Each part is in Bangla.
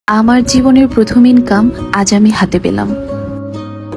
আমার জীবনের প্রথম ইনকাম আজ আমি হাতে পেলাম।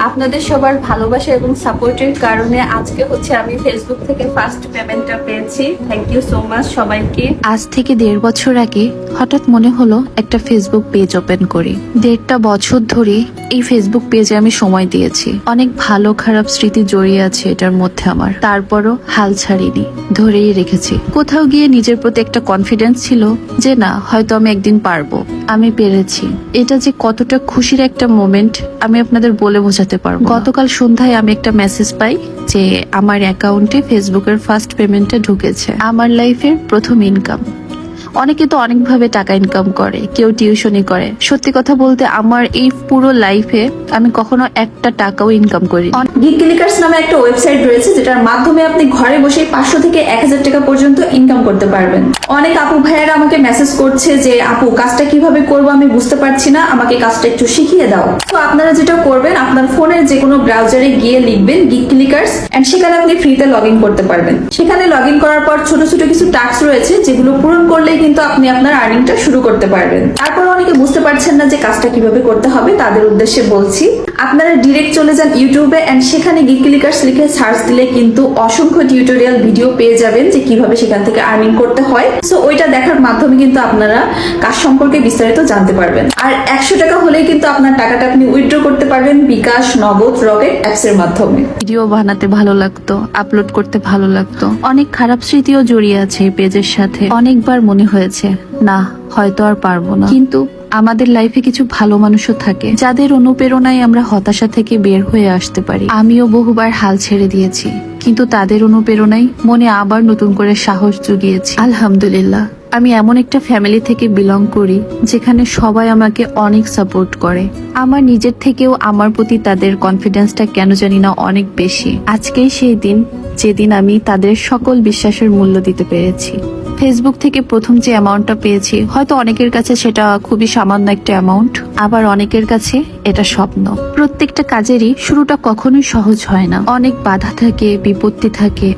আপনাদের সবার ভালোবাসা এবং সাপোর্টের কারণে আজকে আমি ফেসবুক থেকে ফার্স্ট পেমেন্টটা পেয়েছি। থ্যাংক ইউ সো মাচ সবাইকে। আজ থেকে 1.5 বছর আগে হঠাৎ মনে হলো একটা ফেসবুক পেজ ওপেন করি। 1.5 বছর ধরে এই ফেসবুক পেজে আমি সময় দিয়েছি। অনেক ভালো খারাপ স্মৃতি জড়িয়ে আছে এটার মধ্যে আমার, তারপরও হাল ছাড়িনি, ধরেই রেখেছি। কোথাও গিয়ে নিজের প্রতি একটা কনফিডেন্স ছিল যে না, হয়তো আমি একদিন পারবো, আমি পেরেছি। এটা যে কতটা খুশির একটা মোমেন্ট আমি আপনাদের বলে বোঝাতে পারবো। গতকাল সন্ধ্যায় আমি একটা মেসেজ পাই যে আমার অ্যাকাউন্টে ফেসবুকের ফার্স্ট পেমেন্টটা ঢুকেছে। আমার লাইফের প্রথম ইনকাম। অনেকে তো অনেকভাবে টাকা ইনকাম করে, কেউ টিউশনি করে। সত্যি কথা বলতে আমার এই পুরো লাইফে আমি কখনো একটা টাকাও ইনকাম করি। গিগলিকার্স নামে একটা ওয়েবসাইট রয়েছে যেটার মাধ্যমে আপনি ঘরে বসে 500 থেকে 1000 টাকা পর্যন্ত ইনকাম করতে পারবেন। অনেক আপু ভাইয়েরা আমাকে মেসেজ করছে যে আপু কাজটা কিভাবে করবো আমি বুঝতে পারছি না, আমাকে কাজটা একটু শিখিয়ে দাও। তো আপনারা যেটা করবেন, আপনার ফোনের যে কোনো ব্রাউজারে গিয়ে লিখবেন গিগলিকার্স এন্ড সেখানে আপনি ফ্রিতে লগ ইন করতে পারবেন। সেখানে লগ ইন করার পর ছোট ছোট কিছু টাস্ক রয়েছে যেগুলো পূরণ করলে কিন্তু আপনি আপনার আর্নিংটা শুরু করতে পারবেন। তারপর অনেকে বুঝতে পারছেন না যে কাজটা কিভাবে করতে হবে, তাদের উদ্দেশ্যে বলছি আপনারা ডিরেক্ট চলে যান ইউটিউবে এন্ড সেখানে গিগলিকার্স লিখে সার্চ দিলে কিন্তু অসংখ্য টিউটোরিয়াল ভিডিও পেয়ে যাবেন যে কিভাবে সেখান থেকে আর্নিং করতে হয়। সো ওইটা দেখার মাধ্যমে কিন্তু আপনারা কাজ সম্পর্কে বিস্তারিত জানতে পারবেন। আর 100 টাকা হলেই কিন্তু আপনার টাকাটা আপনি উইথড্র করতে পারবেন বিকাশ, নগদ, রকেট অ্যাপস এর মাধ্যমে। ভিডিও বানাতে ভালো লাগতো, আপলোড করতে ভালো লাগতো। অনেক খারাপ স্মৃতিও জড়িয়ে আছে এই পেজের সাথে। অনেকবার মনে হয়েছে না, হয়তো আর পারবো না। কিন্তু আমাদের লাইফে কিছু ভালো মানুষও থাকে যাদের অনুপ্রেরণায় আমরা হতাশা থেকে বের হয়ে আসতে পারি। আমিও বহুবার হাল ছেড়ে দিয়েছি, কিন্তু তাদের অনুপ্রেরণায় মনে আবার নতুন করে সাহস জুগিয়েছি। আলহামদুলিল্লাহ, আমি এমন একটা ফ্যামিলি থেকে বিলং করি যেখানে সবাই আমাকে অনেক সাপোর্ট করে। আমার নিজের থেকেও আমার প্রতি তাদের কনফিডেন্সটা কেন জানি না অনেক বেশি। আজকেই সেই দিন যেদিন আমি তাদের সকল বিশ্বাসের মূল্য দিতে পেরেছি। ফেসবুক থেকে প্রথম যে অ্যামাউন্টটা পেয়েছি, হয়তো অনেকের কাছে সেটা খুবই সামান্য একটা অ্যামাউন্ট, আবার অনেকের কাছে এটা স্বপ্ন। প্রত্যেকটা কাজেরই শুরুটা কখনোই সহজ হয় না, অনেক বাধা থাকে, বিপত্তি থাকে।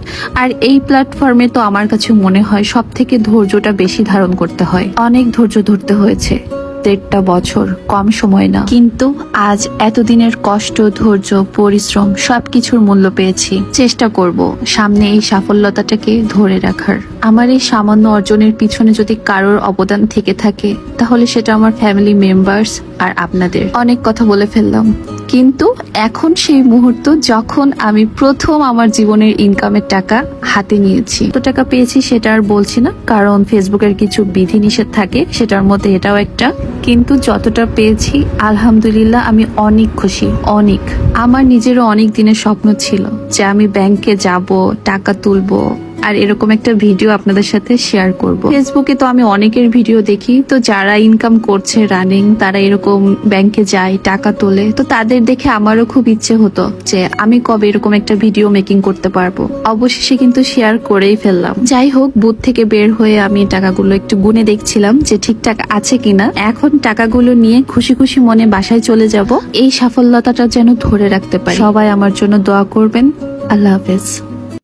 আর এই প্ল্যাটফর্মে তো আমার কাছে মনে হয় সব থেকে ধৈর্যটা বেশি ধারণ করতে হয়। অনেক ধৈর্য ধরতে হয়েছে, 1.5 বছর কম সময় না। কিন্তু আজ এতদিনের কষ্ট, ধৈর্য, পরিশ্রম সবকিছুর মূল্য পেয়েছি। চেষ্টা করব সামনে এই সাফল্যতাটাকে ধরে রাখার। আমার এই সামান্য অর্জনের পিছনে যদি কারোর অবদান থেকে থাকে, তাহলে সেটা আমার ফ্যামিলি মেম্বার্স আর আপনাদের। অনেক কথা বলে ফেললাম, কিন্তু এখন সেই মুহূর্ত যখন আমি প্রথম আমার জীবনের ইনকামের টাকা হাতে নিয়েছি। কত টাকা পেয়েছি সেটা আর বলছি না, কারণ ফেসবুকের কিছু বিধিনিষেধ থাকে, সেটার মধ্যে এটাও একটা। কিন্তু যতটা পেয়েছি আলহামদুলিল্লাহ আমি অনেক খুশি, অনেক। আমার নিজেরও অনেক দিনের স্বপ্ন ছিল যে আমি ব্যাংকে যাব, টাকা তুলবো আর এরকম একটা ভিডিও আপনাদের সাথে শেয়ার করব। ফেসবুকে তো আমি অনেকের ভিডিও দেখি, তো যারা ইনকাম করছে রানিং, তারা এরকম ব্যাংকে যায়, টাকা তোলে। তো তাদের দেখে আমারও খুব ইচ্ছে হতো যে আমি কবে এরকম একটা ভিডিও মেকিং করতে পারবো। অবশেষে কিন্তু শেয়ার করেই ফেললাম। যাই হোক, বুথ থেকে বের হয়ে আমি টাকাগুলো একটু গুনে দেখছিলাম যে ঠিকঠাক আছে কিনা। এখন টাকাগুলো নিয়ে খুশি খুশি মনে বাসায় চলে যাব। এই সাফল্যতাটা যেন ধরে রাখতে পারি। সবাই আমার জন্য দোয়া করবেন। আল্লাহ হাফেজ।